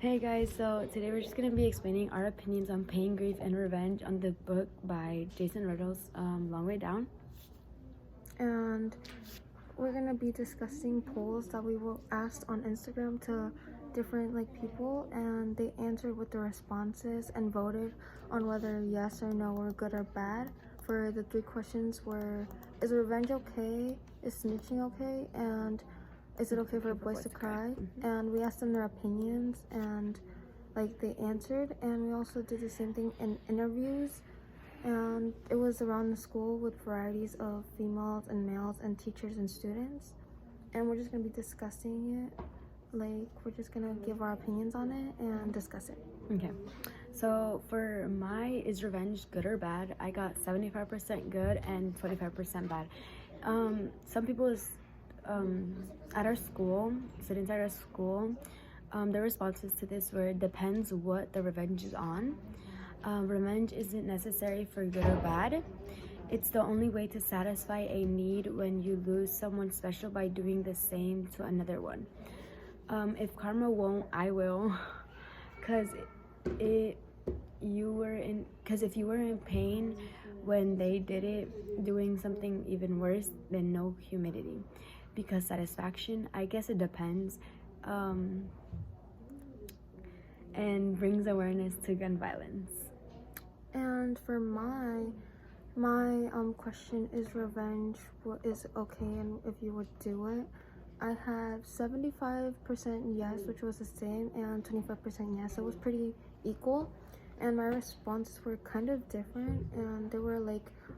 Hey guys, so today we're just going to be explaining our opinions on Pain, Grief, and Revenge on the book by Jason Riddles, Long Way Down. And we're going to be discussing polls that we were asked on Instagram to different people, and they answered with the responses and voted on whether yes or no or good or bad. For the 3 questions were, is revenge okay, is snitching okay, and is it okay for boys to cry? And we asked them their opinions, and they answered. And we also did the same thing in interviews, and it was around the school with varieties of females and males and teachers and students. And we're just going to be discussing it. We're just going to give our opinions on it and discuss it. Okay, so for my is revenge good or bad, I got 75% good and 25% bad. Some people at our school, students at our school, their responses to this were, it depends what the revenge is on. Revenge isn't necessary for good or bad. It's the only way to satisfy a need when you lose someone special by doing the same to another one. If karma won't, I will. Cause if you were in pain when they did it, doing something even worse, then no humility. Because satisfaction, I guess it depends, and brings awareness to gun violence. And for my question, is revenge is okay and if you would do it, I had 75% yes, which was the same, and 25% yes. It was pretty equal, and my responses were kind of different, and they were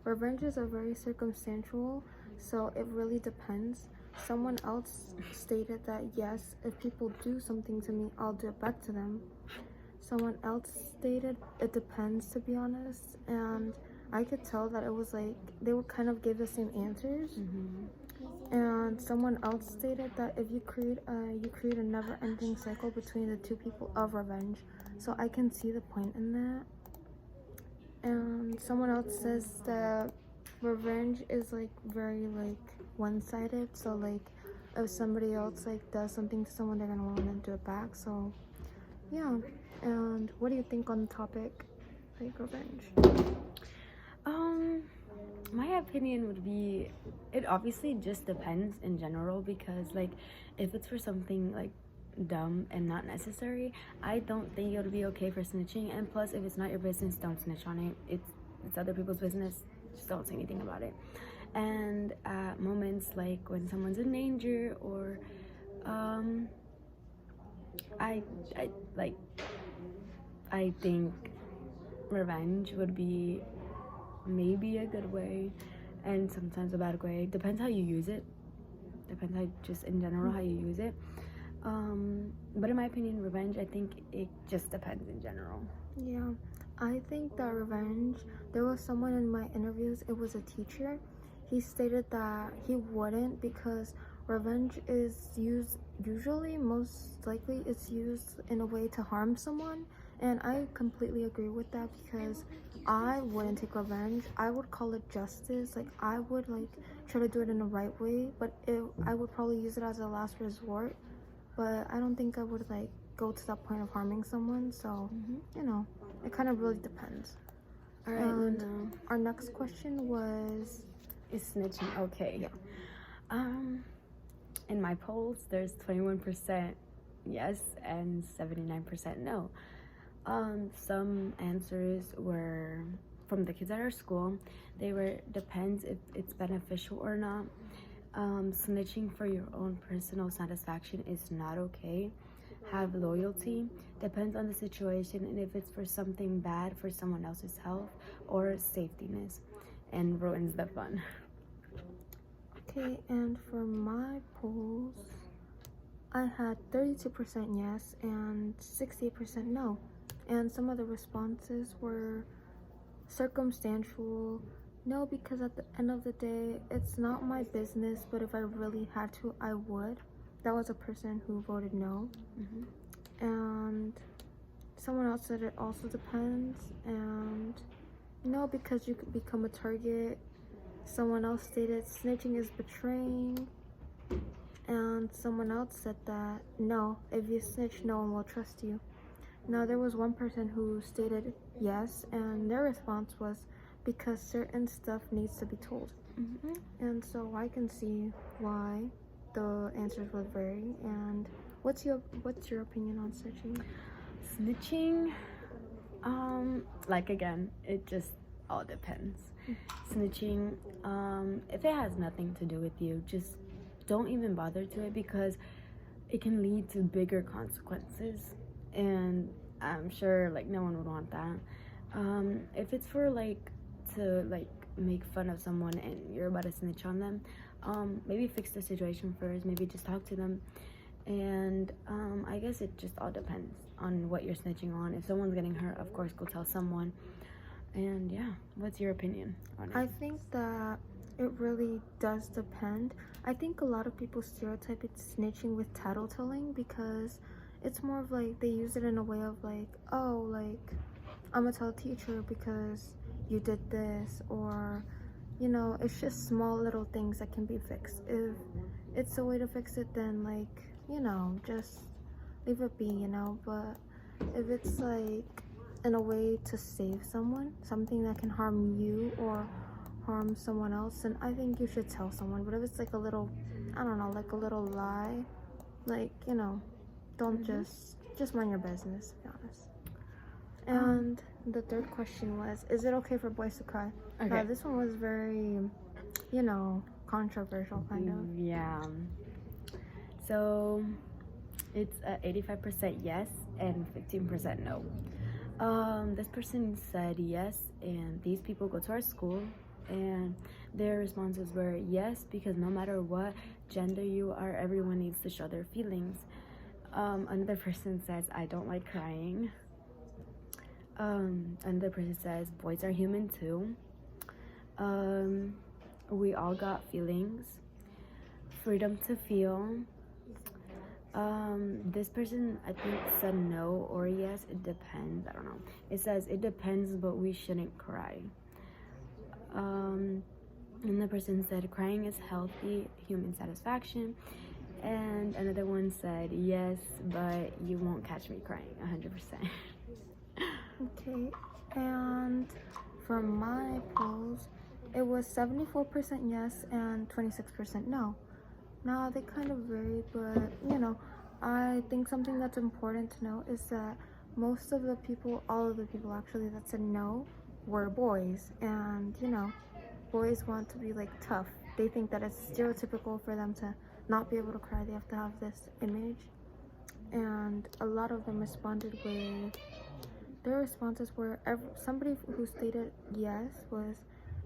revenges are very circumstantial, so it really depends. Someone else stated that yes, if people do something to me, I'll do it back to them. Someone else stated it depends, to be honest, and I could tell that it was they would kind of give the same answers. And someone else stated that if you create a never-ending cycle between the 2 people of revenge, so I can see the point in that. And someone else says that revenge is very one-sided, so if somebody else does something to someone, they're gonna want to do it back. So yeah. And what do you think on the topic, revenge? My opinion would be, it obviously just depends in general, because if it's for something dumb and not necessary, I don't think it would be okay for snitching. And plus, if it's not your business, don't snitch on it. It's other people's business, just don't say anything about it. And at moments when someone's in danger, or I think revenge would be maybe a good way, and sometimes a bad way. Depends how you use it. Depends just in general how you use it. But in my opinion, revenge, I think it just depends in general. Yeah, I think that revenge, there was someone in my interviews, it was a teacher. He stated that he wouldn't, because revenge is most likely it's used in a way to harm someone. And I completely agree with that, because I wouldn't take revenge. I would call it justice. I would try to do it in the right way, but I would probably use it as a last resort. But I don't think I would go to that point of harming someone. So it kind of really depends. All right. And our next question was, is snitching okay? Yeah. In my polls, there's 21% yes and 79% no. Some answers were from the kids at our school. They were, depends if it's beneficial or not. Snitching for your own personal satisfaction is not okay. Have loyalty, depends on the situation, and if it's for something bad for someone else's health or safetyness, and ruins the fun. Okay, and for my polls, I had 32% yes and 68% no. And some of the responses were circumstantial, no, because at the end of the day, it's not my business, but if I really had to, I would. That was a person who voted no. And someone else said it also depends, and no, because you could become a target. Someone else stated snitching is betraying. And someone else said that no, if you snitch, no one will trust you. Now, there was one person who stated yes, and their response was because certain stuff needs to be told. Mm-hmm. And so I can see why the answers would vary. And what's your opinion on snitching? Snitching, like again, it just all depends. Snitching, if it has nothing to do with you, just don't even bother to it, because it can lead to bigger consequences, and I'm sure like no one would want that. If it's for like to like make fun of someone and you're about to snitch on them, maybe fix the situation first, maybe just talk to them. And I guess it just all depends on what you're snitching on. If someone's getting hurt, of course go tell someone. And yeah, what's your opinion on it? I think that it really does depend. I think a lot of people stereotype it snitching with tattletelling, because it's more of like they use it in a way of like, oh, like I'm gonna tell a teacher because you did this, or you know, it's just small little things that can be fixed. If it's a way to fix it, then like, you know, just leave it be, you know. But if it's like in a way to save someone, something that can harm you or harm someone else, then I think you should tell someone. But if it's like a little, I don't know, like a little lie, like, you know, don't just mind your business, to be honest. And the third question was, is it okay for boys to cry? Okay. This one was very, you know, controversial kind of. Yeah. So it's 85% yes and 15% no. This person said yes, and these people go to our school, and their responses were yes, because no matter what gender you are, everyone needs to show their feelings. Another person says, I don't like crying. Another person says, boys are human too. We all got feelings. Freedom to feel. This person, I think, said no or yes. It depends. I don't know. It says it depends, but we shouldn't cry. And the person said crying is healthy, human satisfaction. And another one said yes, but you won't catch me crying 100%. Okay, and for my polls, it was 74% yes and 26% no. Now they kind of vary, but you know, I think something that's important to know is that most of the people, all of the people actually that said no, were boys. And you know, boys want to be like tough. They think that it's stereotypical for them to not be able to cry. They have to have this image. And a lot of them responded with, their responses were, somebody who stated yes was,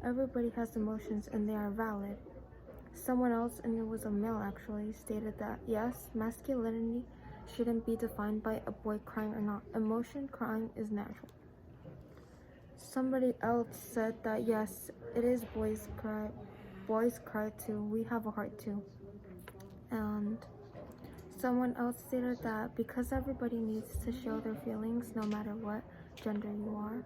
everybody has emotions and they are valid. Someone else, and it was a male actually, stated that yes, masculinity shouldn't be defined by a boy crying or not. Emotion crying is natural. Somebody else said that yes, it is boys cry too. We have a heart too. And someone else stated that because everybody needs to show their feelings no matter what gender you are.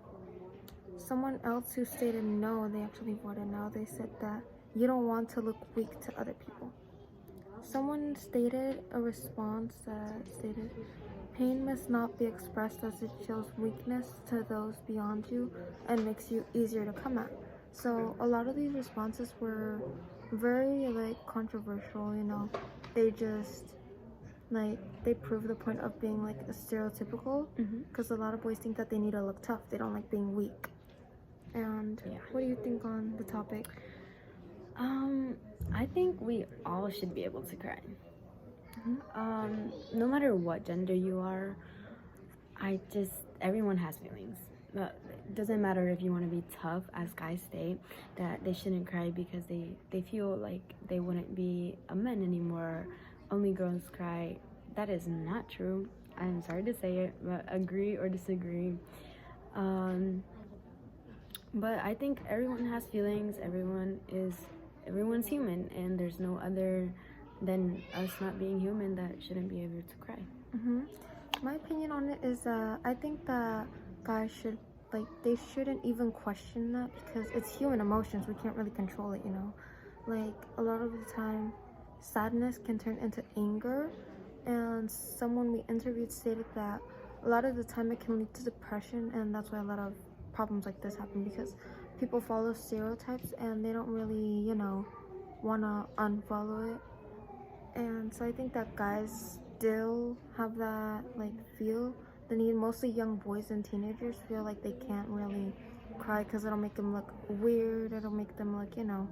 Someone else who stated no, they actually voted no. They said that you don't want to look weak to other people. Someone stated a response that stated, pain must not be expressed as it shows weakness to those beyond you and makes you easier to come at. So a lot of these responses were very like controversial, you know. They just like, they prove the point of being like a stereotypical, because a lot of boys think that they need to look tough. They don't like being weak. And Yeah. What do you think on the topic? I think we all should be able to cry. No matter what gender you are, everyone has feelings. It doesn't matter if you want to be tough, as guys state, that they shouldn't cry because they feel like they wouldn't be a man anymore. Only girls cry. That is not true. I'm sorry to say it, but agree or disagree. But I think everyone has feelings. Everyone's human, and there's no other than us not being human that shouldn't be able to cry. My opinion on it is I think that guys should, like, they shouldn't even question that, because it's human emotions. We can't really control it, you know. Like, a lot of the time, sadness can turn into anger. And someone we interviewed stated that a lot of the time it can lead to depression, and that's why a lot of problems like this happen, because people follow stereotypes and they don't really, you know, want to unfollow it. And so I think that guys still have that, like, feel the need, mostly young boys and teenagers feel like they can't really cry because it'll make them look weird, it'll make them look, you know,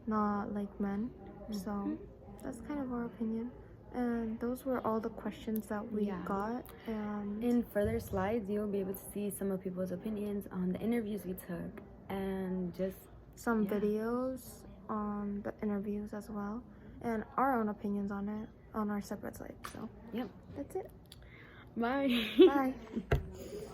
not like men. So that's kind of our opinion. And those were all the questions that we Yeah. got. And In further slides, you'll be able to see some of people's opinions on the interviews we took and just some Yeah. videos on the interviews as well, and our own opinions on it on our separate sites. So Yep. that's it. bye. Bye.